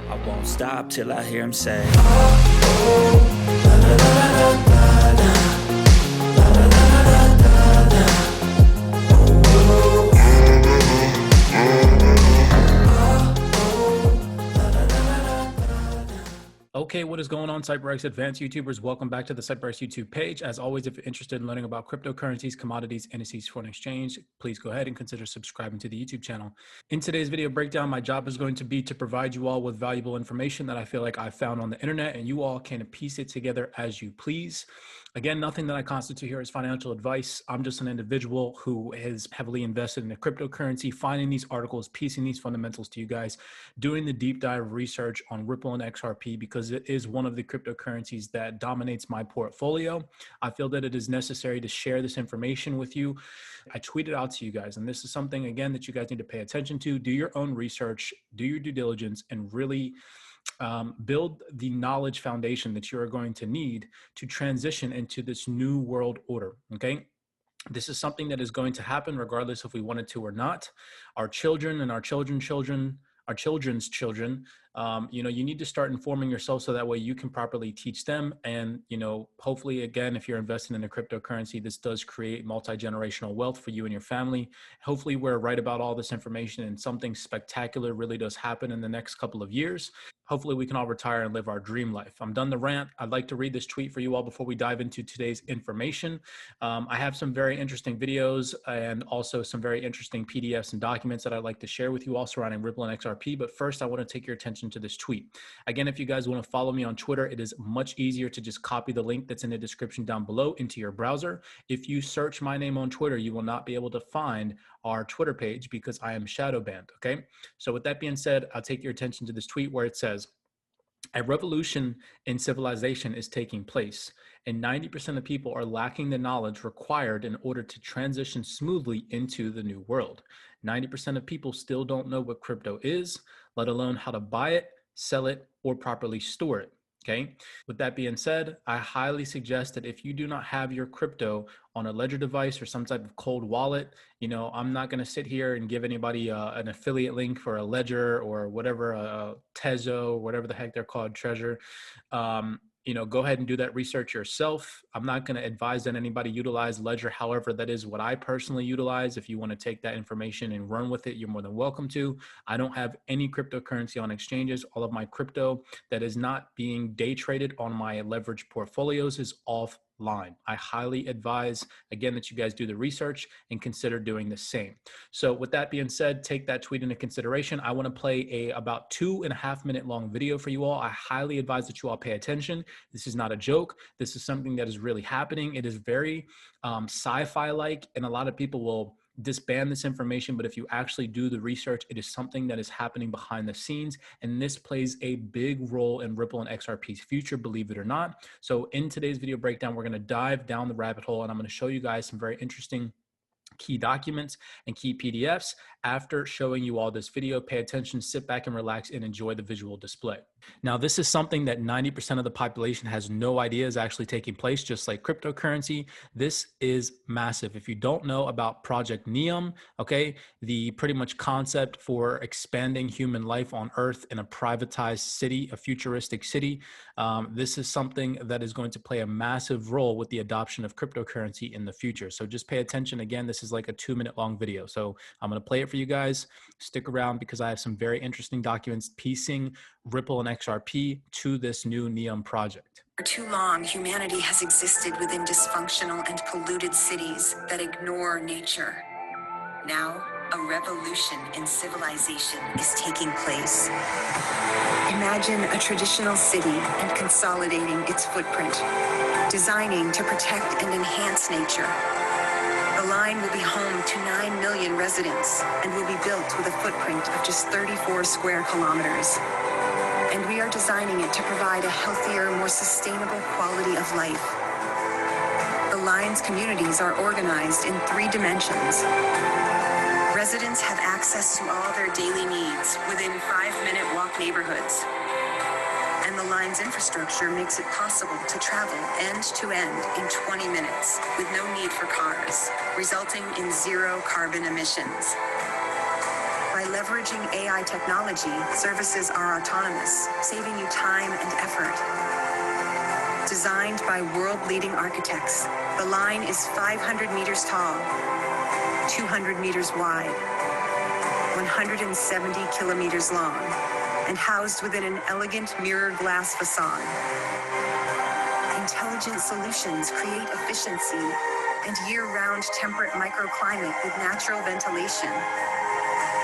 I won't stop till I hear him say, Okay, what is going on, CYPRX advanced YouTubers? Welcome back to the CYPRX YouTube page. As always, if you're interested in learning about cryptocurrencies, commodities, indices, foreign exchange, please go ahead and consider subscribing to the YouTube channel. In today's video breakdown, my job is going to be to provide you all with valuable information that I feel like I found on the internet, and you all can piece it together as you please. Again, nothing that I constitute here is financial advice. I'm just an individual who is heavily invested in the cryptocurrency, finding these articles, piecing these fundamentals to you guys, doing the deep dive research on Ripple and XRP because it is one of the cryptocurrencies that dominates my portfolio. I feel that it is necessary to share this information with you. I tweeted out to you guys, and this is something, again, that you guys need to pay attention to. Do your own research, do your due diligence, and really build the knowledge foundation that you are going to need to transition into this new world order, okay? This is something that is going to happen regardless if we wanted to or not. Our children and our children's children, you need to start informing yourself so that way you can properly teach them. And, hopefully, again, if you're investing in a cryptocurrency, this does create multi-generational wealth for you and your family. Hopefully, we're right about all this information and something spectacular really does happen in the next couple of years. Hopefully, we can all retire and live our dream life. I'm done the rant. I'd like to read this tweet for you all before we dive into today's information. I have some very interesting videos and also some very interesting PDFs and documents that I'd like to share with you all surrounding Ripple and XRP. But first, I want to take your attention to this tweet. Again, if you guys want to follow me on Twitter, it is much easier to just copy the link that's in the description down below into your browser. If you search my name on Twitter, you will not be able to find our Twitter page because I am shadow banned, okay? So with that being said, I'll take your attention to this tweet where it says, a revolution in civilization is taking place, and 90% of people are lacking the knowledge required in order to transition smoothly into the new world. 90% of people still don't know what crypto is, let alone how to buy it, sell it, or properly store it. Okay. With that being said, I highly suggest that if you do not have your crypto on a ledger device or some type of cold wallet, I'm not going to sit here and give anybody an affiliate link for a ledger or whatever, a Tezo, whatever the heck they're called, treasure. Go ahead and do that research yourself. I'm not going to advise that anybody utilize Ledger. However, that is what I personally utilize. If you want to take that information and run with it, you're more than welcome to. I don't have any cryptocurrency on exchanges. All of my crypto that is not being day traded on my leverage portfolios is offline. I highly advise, again, that you guys do the research and consider doing the same. So with that being said, take that tweet into consideration. I want to play a about 2.5 minute long video for you all. I highly advise that you all pay attention. This is not a joke. This is something that is really happening. It is very sci-fi like, and a lot of people will disband this information, but if you actually do the research, it is something that is happening behind the scenes, and this plays a big role in Ripple and XRP's future, believe it or not. So in today's video breakdown, we're going to dive down the rabbit hole, and I'm going to show you guys some very interesting key documents and key PDFs. After showing you all this video, pay attention, sit back and relax and enjoy the visual display. Now, this is something that 90% of the population has no idea is actually taking place, just like cryptocurrency. This is massive. If you don't know about Project Neom, okay, the pretty much concept for expanding human life on Earth in a privatized city, a futuristic city, this is something that is going to play a massive role with the adoption of cryptocurrency in the future. So just pay attention. Again, this is like a 2-minute long video. So I'm going to play it for you guys. Stick around because I have some very interesting documents piecing Ripple and XRP to this new Neom project. For too long, humanity has existed within dysfunctional and polluted cities that ignore nature. Now, a revolution in civilization is taking place. Imagine a traditional city and consolidating its footprint, designing to protect and enhance nature. The line will be home to 9 million residents and will be built with a footprint of just 34 square kilometers. And we are designing it to provide a healthier, more sustainable quality of life. The line's communities are organized in 3 dimensions. Residents have access to all their daily needs within 5-minute walk neighborhoods. And the line's infrastructure makes it possible to travel end to end in 20 minutes with no need for cars, resulting in 0 carbon emissions. By leveraging AI technology, services are autonomous, saving you time and effort. Designed by world-leading architects, the line is 500 meters tall, 200 meters wide, 170 kilometers long, and housed within an elegant mirror glass facade. Intelligent solutions create efficiency and year-round temperate microclimate with natural ventilation.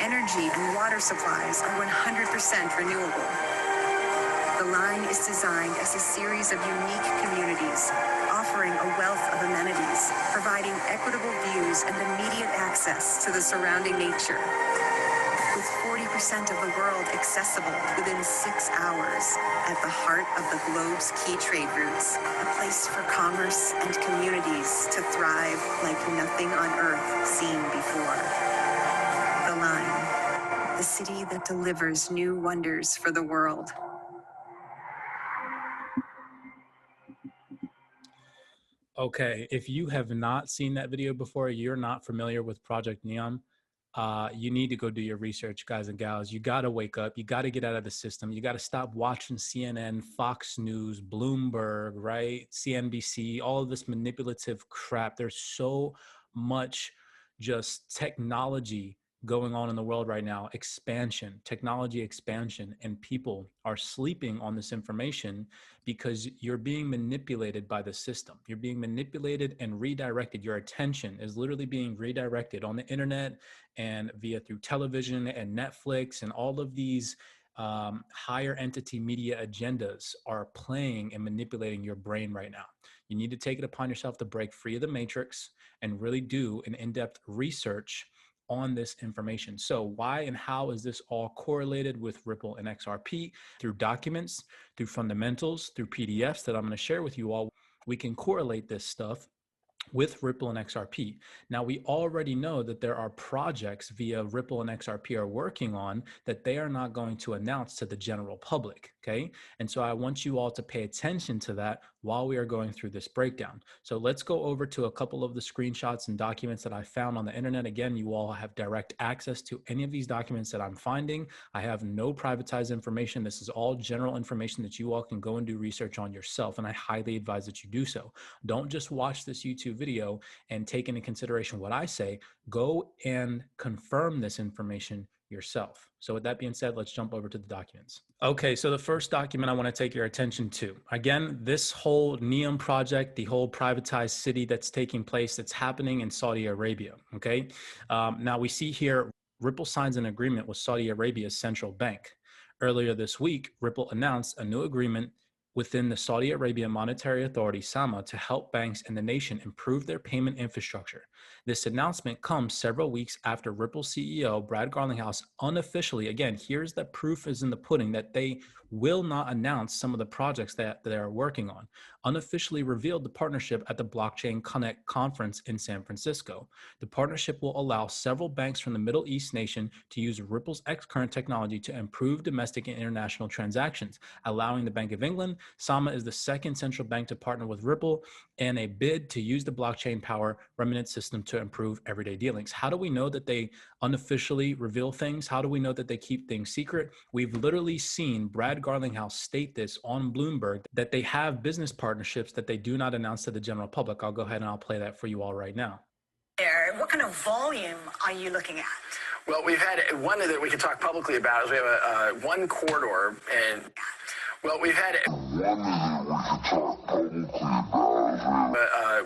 Energy and water supplies are 100% renewable. The line is designed as a series of unique communities, offering a wealth of amenities, providing equitable views and immediate access to the surrounding nature. With 40% of the world accessible within 6 hours, at the heart of the globe's key trade routes, a place for commerce and communities to thrive like nothing on Earth seen before. The Line, the city that delivers new wonders for the world. Okay, if you have not seen that video before, you're not familiar with Project Neom, you need to go do your research, guys and gals. You got to wake up. You got to get out of the system. You got to stop watching CNN, Fox News, Bloomberg, right? CNBC, all of this manipulative crap. There's so much just technology going on in the world right now, expansion, technology expansion, and people are sleeping on this information because you're being manipulated by the system. You're being manipulated and redirected. Your attention is literally being redirected on the internet and through television and Netflix, and all of these higher entity media agendas are playing and manipulating your brain right now. You need to take it upon yourself to break free of the matrix and really do an in-depth research on this information. So why and how is this all correlated with Ripple and XRP? Through documents, through fundamentals, through PDFs that I'm going to share with you all, we can correlate this stuff with Ripple and XRP. Now, we already know that there are projects via Ripple and XRP are working on that they are not going to announce to the general public, okay? And so I want you all to pay attention to that while we are going through this breakdown. So let's go over to a couple of the screenshots and documents that I found on the internet. Again, you all have direct access to any of these documents that I'm finding. I have no privatized information. This is all general information that you all can go and do research on yourself, and I highly advise that you do so. Don't just watch this YouTube video and take into consideration what I say. Go and confirm this information yourself. So with that being said, let's jump over to the documents. Okay, so the first document I want to take your attention to, again, this whole Neom project, the whole privatized city that's taking place, that's happening in Saudi Arabia, okay? Now we see here, Ripple signs an agreement with Saudi Arabia's central bank. Earlier this week, Ripple announced a new agreement within the Saudi Arabia Monetary Authority, SAMA, to help banks in the nation improve their payment infrastructure. This announcement comes several weeks after Ripple CEO Brad Garlinghouse unofficially, again, here's the proof is in the pudding, that they will not announce some of the projects that they are working on, unofficially revealed the partnership at the Blockchain Connect conference in San Francisco. The partnership will allow several banks from the Middle East nation to use Ripple's X-Current technology to improve domestic and international transactions, allowing the Bank of England. SAMA is the second central bank to partner with Ripple in a bid to use the blockchain power remittance system to improve everyday dealings. How do we know that they unofficially reveal things? How do we know that they keep things secret? We've literally seen Brad Garlinghouse state this on Bloomberg, that they have business partnerships that they do not announce to the general public. I'll go ahead and I'll play that for you all right now. What kind of volume are you looking at? Well, we've had one that we can talk publicly about is we have one corridor, and well, we've had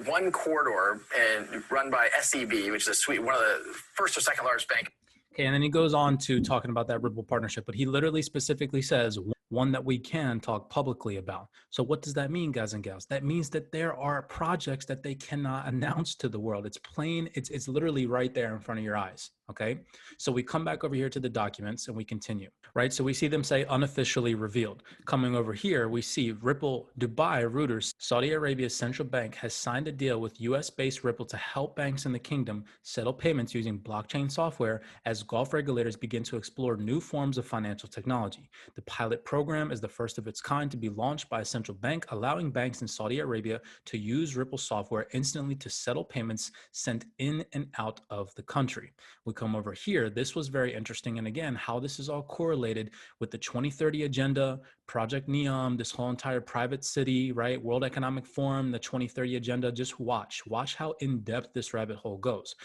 one corridor and run by SEB, which is one of the first or second largest bank. Okay, and then he goes on to talking about that Ripple partnership, but he literally specifically says one that we can talk publicly about. So what does that mean, guys and gals? That means that there are projects that they cannot announce to the world. It's plain, it's literally right there in front of your eyes, okay? So we come back over here to the documents and we continue, right? So we see them say unofficially revealed. Coming over here, we see Ripple Dubai Reuters, Saudi Arabia's central bank has signed a deal with US-based Ripple to help banks in the kingdom settle payments using blockchain software as Gulf regulators begin to explore new forms of financial technology. The pilot program is the first of its kind to be launched by a central bank, allowing banks in Saudi Arabia to use Ripple software instantly to settle payments sent in and out of the country. We come over here, this was very interesting. And again, how this is all correlated with the 2030 agenda, Project Neom, this whole entire private city, right? World Economic Forum, the 2030 agenda. Just watch how in depth this rabbit hole goes.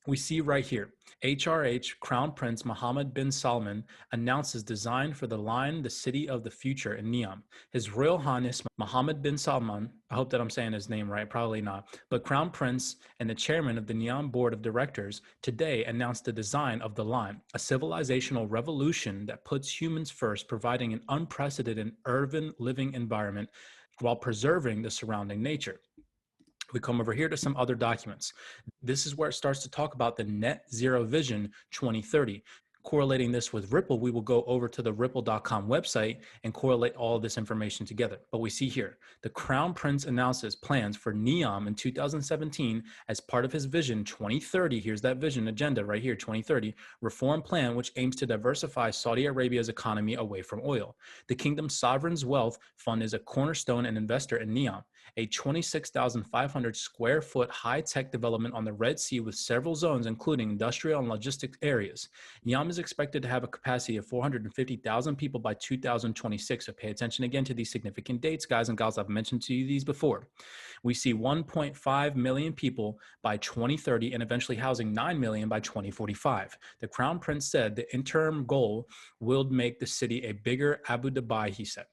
We see right here, HRH Crown Prince Mohammed bin Salman announces design for the line, the city of the future in Neom. His Royal Highness Mohammed bin Salman, I hope that I'm saying his name right, probably not, but Crown Prince and the chairman of the Neom Board of Directors today announced the design of the line, a civilizational revolution that puts humans first, providing an unprecedented urban living environment while preserving the surrounding nature. We come over here to some other documents. This is where it starts to talk about the net zero vision 2030. Correlating this with Ripple, we will go over to the ripple.com website and correlate all of this information together. But we see here, the Crown Prince announces plans for Neom in 2017 as part of his vision 2030. Here's that vision agenda right here, 2030, reform plan, which aims to diversify Saudi Arabia's economy away from oil. The kingdom's sovereign's wealth fund is a cornerstone and investor in Neom, a 26,500 square foot high-tech development on the Red Sea with several zones, including industrial and logistics areas. Neom is expected to have a capacity of 450,000 people by 2026. So pay attention again to these significant dates, guys and gals. I've mentioned to you these before. We see 1.5 million people by 2030 and eventually housing 9 million by 2045. The Crown Prince said the interim goal will make the city a bigger Abu Dhabi, he said.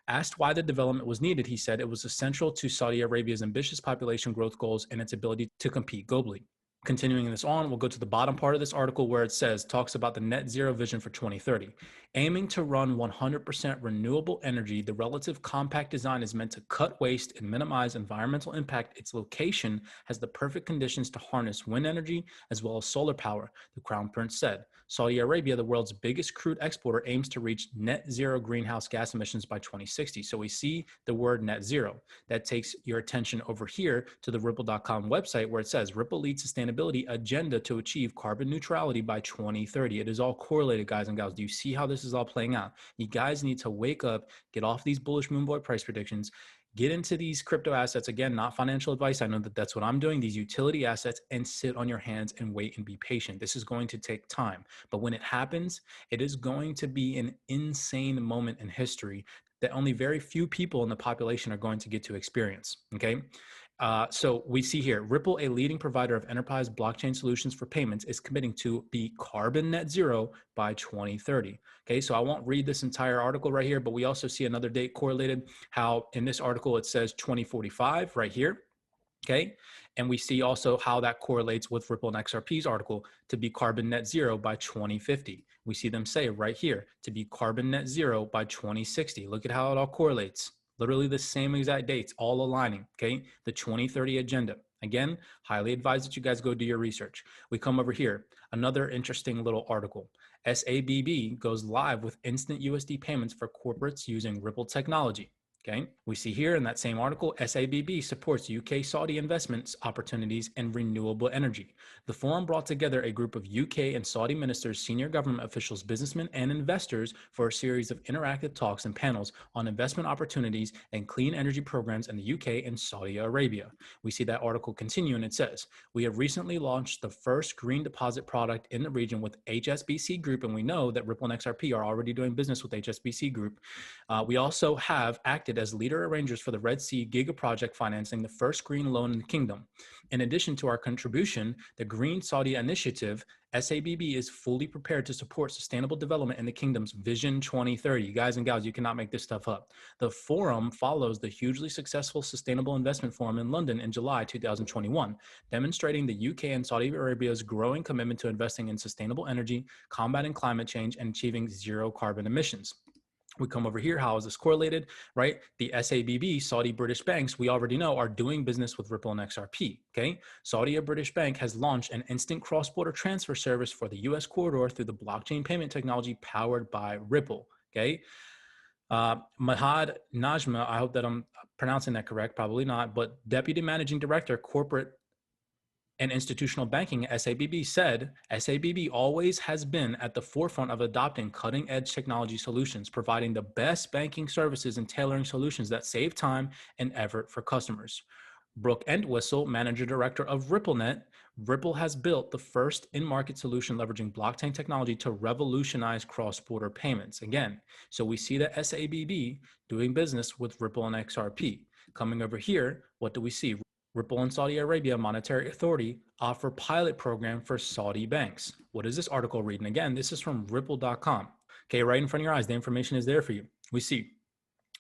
Asked why the development was needed, he said it was essential to Saudi Arabia's ambitious population growth goals and its ability to compete globally. Continuing this on, we'll go to the bottom part of this article where it talks about the net zero vision for 2030. Aiming to run 100% renewable energy, the relative compact design is meant to cut waste and minimize environmental impact. Its location has the perfect conditions to harness wind energy as well as solar power, the Crown Prince said. Saudi Arabia, the world's biggest crude exporter, aims to reach net zero greenhouse gas emissions by 2060. So we see the word net zero. That takes your attention over here to the ripple.com website where it says Ripple leads sustainability agenda to achieve carbon neutrality by 2030. It is all correlated, guys and gals. Do you see how this is all playing out? You guys need to wake up, get off these bullish moonboy price predictions, get into these crypto assets. Again, not financial advice. I know that that's what I'm doing, these utility assets, and sit on your hands and wait and be patient. This is going to take time. But when it happens, it is going to be an insane moment in history that only very few people in the population are going to get to experience, okay? So we see here, Ripple, a leading provider of enterprise blockchain solutions for payments, is committing to be carbon net zero by 2030. Okay, so I won't read this entire article right here, but we also see another date correlated, how in this article it says 2045 right here. Okay, and we see also how that correlates with Ripple and XRP's article to be carbon net zero by 2050. We see them say right here to be carbon net zero by 2060. Look at how it all correlates. Literally the same exact dates, all aligning, okay? The 2030 agenda. Again, highly advised that you guys go do your research. We come over here, another interesting little article. SABB goes live with instant USD payments for corporates using Ripple technology. Okay, we see here in that same article, SABB supports UK Saudi investments opportunities in renewable energy. The forum brought together a group of UK and Saudi ministers, senior government officials, businessmen, and investors for a series of interactive talks and panels on investment opportunities and clean energy programs in the UK and Saudi Arabia. We see that article continue and it says, we have recently launched the first green deposit product in the region with HSBC Group, and we know that Ripple and XRP are already doing business with HSBC Group. We also have acted as leader arrangers for the Red Sea Giga Project financing, the first green loan in the kingdom. In addition to our contribution, the Green Saudi Initiative, SABB is fully prepared to support sustainable development in the kingdom's Vision 2030. Guys and gals, you cannot make this stuff up. The forum follows the hugely successful Sustainable Investment Forum in London in July 2021, demonstrating the UK and Saudi Arabia's growing commitment to investing in sustainable energy, combating climate change, and achieving zero carbon emissions. We come over here, how is this correlated, right? The SABB, Saudi British banks, we already know are doing business with Ripple and XRP, okay? Saudi British Bank has launched an instant cross-border transfer service for the US corridor through the blockchain payment technology powered by Ripple, okay? Mahad Najma, I hope that I'm pronouncing that correct, probably not, but Deputy Managing Director, Corporate and Institutional Banking, SABB, said, SABB always has been at the forefront of adopting cutting-edge technology solutions, providing the best banking services and tailoring solutions that save time and effort for customers. Brooke Entwistle, Manager Director of RippleNet. Ripple has built the first in-market solution leveraging blockchain technology to revolutionize cross-border payments. Again, so we see the SABB doing business with Ripple and XRP. Coming over here, what do we see? Ripple and Saudi Arabia Monetary Authority offer pilot program for Saudi banks. What is this article reading? Again, this is from ripple.com. Okay, right in front of your eyes, the information is there for you. We see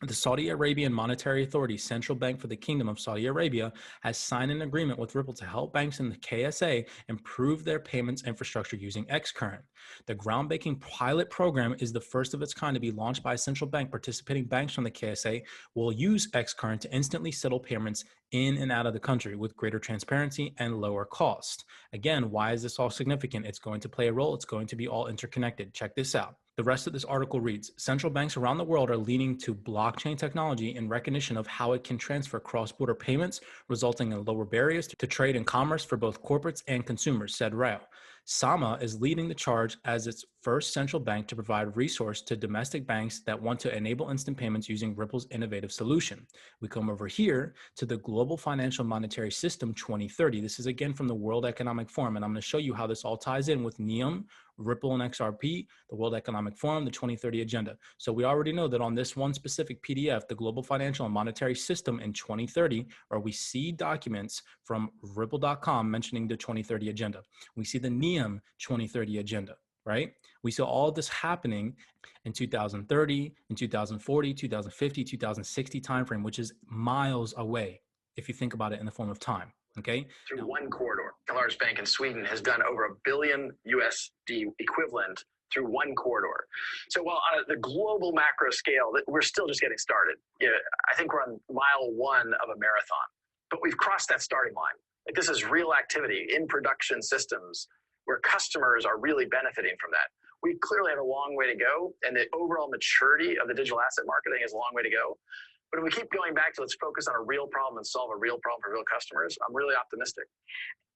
the Saudi Arabian Monetary Authority, central bank for the Kingdom of Saudi Arabia, has signed an agreement with Ripple to help banks in the KSA improve their payments infrastructure using Xcurrent. The groundbreaking pilot program is the first of its kind to be launched by a central bank. Participating banks from the KSA will use Xcurrent to instantly settle payments in and out of the country with greater transparency and lower cost. Again, why is this all significant? It's going to play a role. It's going to be all interconnected. Check this out. The rest of this article reads, central banks around the world are leaning to blockchain technology in recognition of how it can transfer cross-border payments, resulting in lower barriers to trade and commerce for both corporates and consumers, said Rao. Sama is leading the charge as its first central bank to provide resource to domestic banks that want to enable instant payments using Ripple's innovative solution. We come over here to the Global Financial Monetary System 2030. This is again from the World Economic Forum, and I'm going to show you how this all ties in with Neom, Ripple and XRP, the World Economic Forum, the 2030 Agenda. So we already know that on this one specific PDF, the Global Financial and Monetary System in 2030, where we see documents from Ripple.com mentioning the 2030 Agenda. We see the Neom 2030 Agenda, right? We saw all of this happening in 2030, in 2040, 2050, 2060 timeframe, which is miles away if you think about it in the form of time. Okay. Through one corridor. The largest bank in Sweden has done over $1 billion USD equivalent through one corridor. So while on the global macro scale, we're still just getting started. I think we're on mile one of a marathon, but we've crossed that starting line. Like, this is real activity in production systems where customers are really benefiting from that. We clearly have a long way to go, and the overall maturity of the digital asset marketing is a long way to go. But if we keep going back to let's focus on a real problem and solve a real problem for real customers, I'm really optimistic.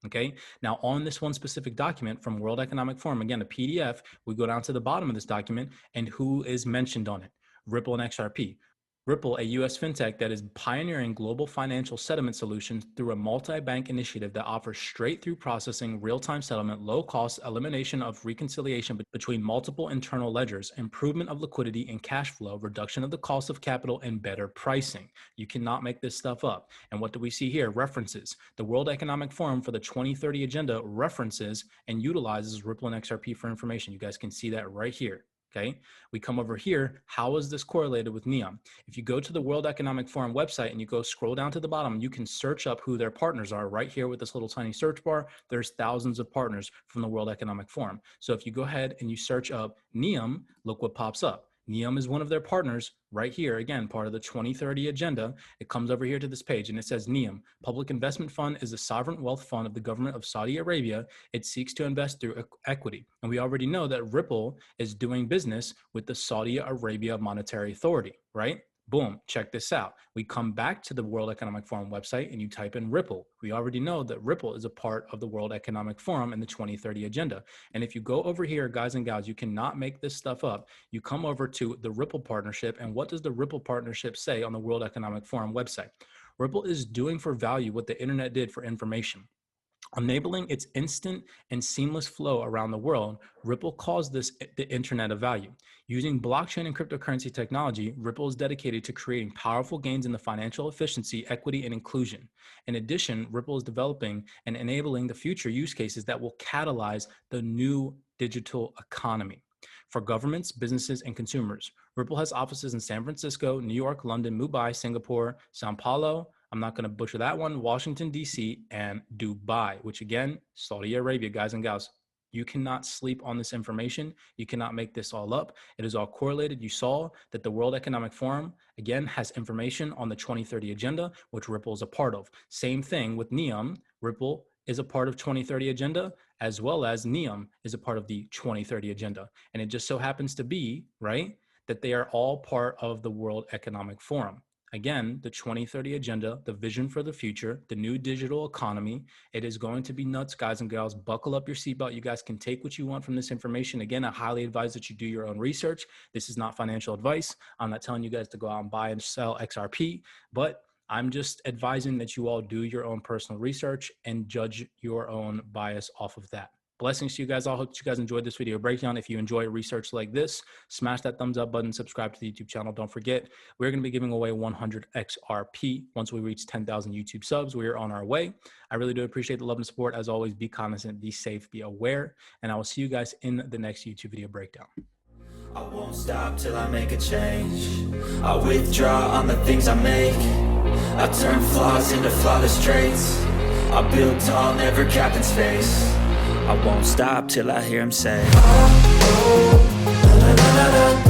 Okay, now on this one specific document from World Economic Forum, again, a PDF, we go down to the bottom of this document and who is mentioned on it? Ripple and XRP. Ripple, a U.S. fintech that is pioneering global financial settlement solutions through a multi-bank initiative that offers straight-through processing, real-time settlement, low-cost elimination of reconciliation between multiple internal ledgers, improvement of liquidity and cash flow, reduction of the cost of capital, and better pricing. You cannot make this stuff up. And what do we see here? References. The World Economic Forum for the 2030 Agenda references and utilizes Ripple and XRP for information. You guys can see that right here. Okay, we come over here. How is this correlated with Neom? If you go to the World Economic Forum website and you go scroll down to the bottom, you can search up who their partners are right here with this little tiny search bar. There's thousands of partners from the World Economic Forum. So if you go ahead and you search up Neom, look what pops up. Neom is one of their partners right here. Again, part of the 2030 Agenda. It comes over here to this page and it says Neom, Public Investment Fund, is a sovereign wealth fund of the government of Saudi Arabia. It seeks to invest through equity. And we already know that Ripple is doing business with the Saudi Arabia Monetary Authority, right? Boom, check this out. We come back to the World Economic Forum website and you type in Ripple. We already know that Ripple is a part of the World Economic Forum and the 2030 Agenda. And if you go over here, guys and gals, you cannot make this stuff up. You come over to the Ripple Partnership, and what does the Ripple Partnership say on the World Economic Forum website? Ripple is doing for value what the internet did for information. Enabling its instant and seamless flow around the world, Ripple calls this the Internet of Value. Using blockchain and cryptocurrency technology, Ripple is dedicated to creating powerful gains in the financial efficiency, equity, and inclusion. In addition, Ripple is developing and enabling the future use cases that will catalyze the new digital economy. For governments, businesses, and consumers, Ripple has offices in San Francisco, New York, London, Mumbai, Singapore, Sao Paulo, I'm not going to butcher that one, Washington, D.C., and Dubai, which again, Saudi Arabia, guys and gals. You cannot sleep on this information. You cannot make this all up. It is all correlated. You saw that the World Economic Forum, again, has information on the 2030 Agenda, which Ripple is a part of. Same thing with Neom. Ripple is a part of 2030 Agenda, as well as Neom is a part of the 2030 Agenda. And it just so happens to be, right, that they are all part of the World Economic Forum. Again, the 2030 Agenda, the vision for the future, the new digital economy. It is going to be nuts, guys and gals. Buckle up your seatbelt. You guys can take what you want from this information. Again, I highly advise that you do your own research. This is not financial advice. I'm not telling you guys to go out and buy and sell XRP, but I'm just advising that you all do your own personal research and judge your own bias off of that. Blessings to you guys all. Hope you guys enjoyed this video breakdown. If you enjoy research like this, smash that thumbs up button, subscribe to the YouTube channel. Don't forget, we're going to be giving away 100 XRP once we reach 10,000 YouTube subs. We are on our way. I really do appreciate the love and support. As always, be cognizant, be safe, be aware, and I will see you guys in the next YouTube video breakdown. I won't stop till I make a change. I withdraw on the things I make. I turn flaws into flawless traits. I build tall, never capped in space. I won't stop till I hear him say, oh, oh, la, la, la, la, la.